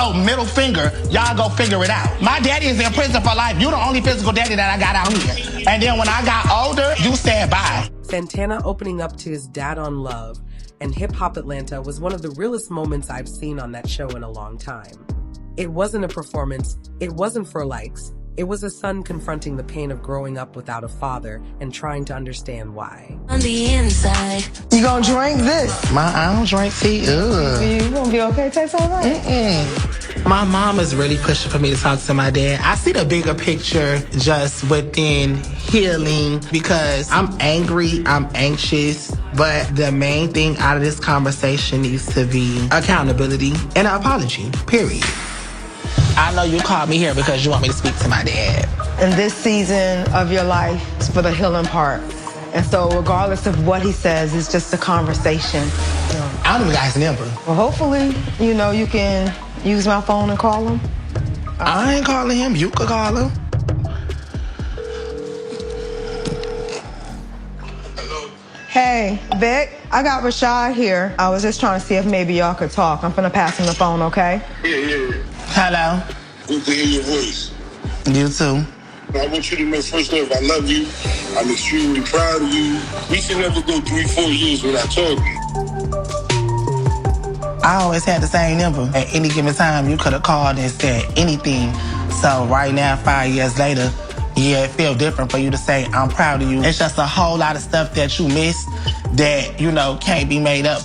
So middle finger, y'all go figure it out. My daddy is in prison for life. You the only physical daddy that I got out here. And then when I got older, you said bye. Santana opening up to his dad on Love and Hip Hop Atlanta was one of the realest moments I've seen on that show in a long time. It wasn't a performance, it wasn't for likes. It was a son confronting the pain of growing up without a father and trying to understand why. On the inside. You gonna drink this? I don't drink tea. You gonna be okay? Tastes all right? My mom is really pushing for me to talk to my dad. I see the bigger picture just within healing because I'm angry, I'm anxious, but the main thing out of this conversation needs to be accountability and an apology, period. I know you called me here because you want me to speak to my dad. And this season of your life is for the healing part. And so regardless of what he says, it's just a conversation. I don't even got his number. Well, hopefully, you know, you can use my phone and call him. I ain't calling him. You could call him. Hello? Hey, Vic, I got Rashad here. I was just trying to see if maybe y'all could talk. I'm finna pass him the phone, okay? Yeah. Hello. Good to hear your voice. You too. I want you to know, first off, I love you. I'm extremely proud of you. We should never go 3-4 years without talking. I always had the same number. At any given time, you could have called and said anything. So right now, 5 years later, yeah, it feels different for you to say, I'm proud of you. It's just a whole lot of stuff that you missed that, you know, can't be made up.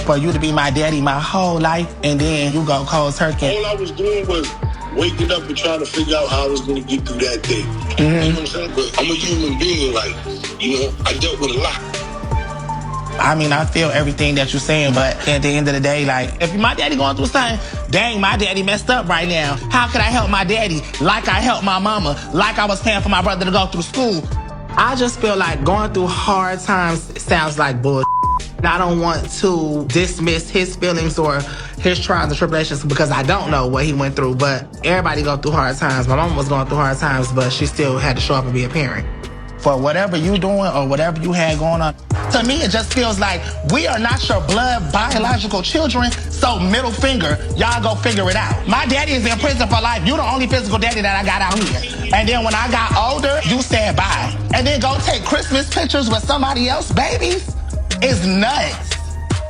For you to be my daddy my whole life, and then you go cold turkey. All I was doing was waking up and trying to figure out how I was going to get through that day. You know what I'm saying? But I'm a human being, like, you know, I dealt with a lot. I mean, I feel everything that you're saying, but at the end of the day, like, if my daddy going through something, dang, my daddy messed up right now. How could I help my daddy like I helped my mama, like I was paying for my brother to go through school? I just feel like going through hard times sounds like bullshit. I don't want to dismiss his feelings or his trials and tribulations because I don't know what he went through, but everybody go through hard times. My mama was going through hard times, but she still had to show up and be a parent. For whatever you doing or whatever you had going on, to me it just feels like we are not your blood biological children, so middle finger, y'all go figure it out. My daddy is in prison for life. You the only physical daddy that I got out here. And then when I got older, you said bye. And then go take Christmas pictures with somebody else, babies? It's nuts.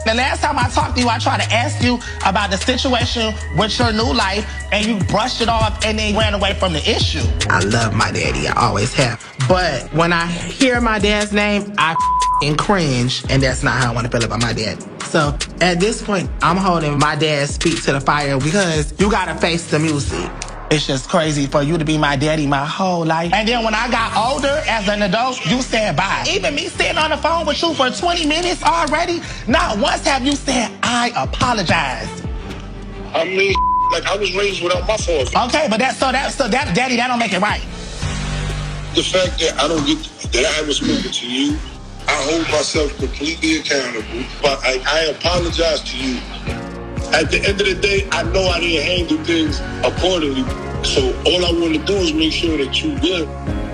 The last time I talked to you, I tried to ask you about the situation with your new life, and you brushed it off and then ran away from the issue. I love my daddy, I always have. But when I hear my dad's name, I cringe, and that's not how I want to feel about my dad. So at this point, I'm holding my dad's feet to the fire because you gotta face the music. It's just crazy for you to be my daddy my whole life. And then when I got older as an adult, you said bye. Even me sitting on the phone with you for 20 minutes already, not once have you said, I apologize. I mean, like, I was raised without my father. Okay, but that daddy, that don't make it right. The fact that I haven't spoken to you, I hold myself completely accountable, but I apologize to you. At the end of the day, I know I didn't handle things accordingly. So all I want to do is make sure that you good.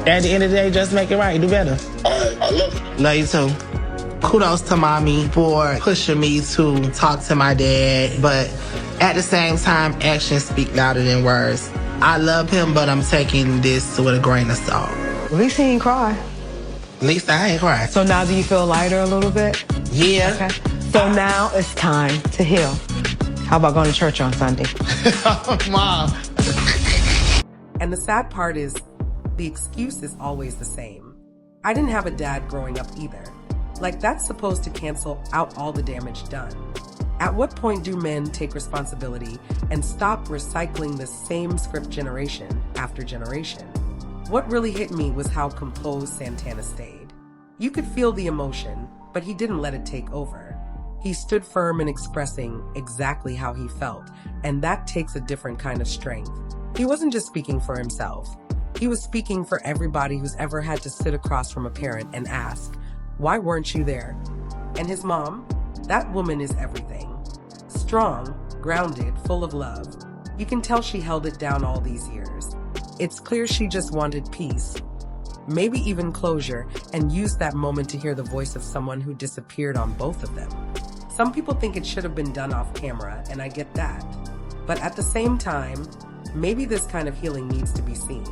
At the end of the day, just make it right. Do better. All right, I love you. Love you too. Kudos to mommy for pushing me to talk to my dad. But at the same time, actions speak louder than words. I love him, but I'm taking this with a grain of salt. At least he ain't cry. At least I ain't cry. So now do you feel lighter a little bit? Yeah. Okay. So now it's time to heal. How about going to church on Sunday? Mom. And the sad part is, the excuse is always the same. I didn't have a dad growing up either. Like, that's supposed to cancel out all the damage done. At what point do men take responsibility and stop recycling the same script generation after generation? What really hit me was how composed Santana stayed. You could feel the emotion, but he didn't let it take over. He stood firm in expressing exactly how he felt, and that takes a different kind of strength. He wasn't just speaking for himself. He was speaking for everybody who's ever had to sit across from a parent and ask, why weren't you there? And his mom, that woman is everything. Strong, grounded, full of love. You can tell she held it down all these years. It's clear she just wanted peace, maybe even closure, and used that moment to hear the voice of someone who disappeared on both of them. Some people think it should have been done off camera, and I get that. But at the same time, maybe this kind of healing needs to be seen.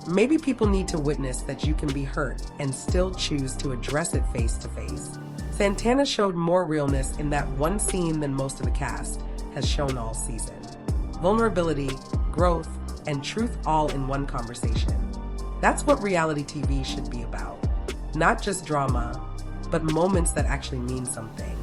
Maybe people need to witness that you can be hurt and still choose to address it face to face. Santana showed more realness in that one scene than most of the cast has shown all season. Vulnerability, growth, and truth all in one conversation. That's what reality TV should be about. Not just drama, but moments that actually mean something.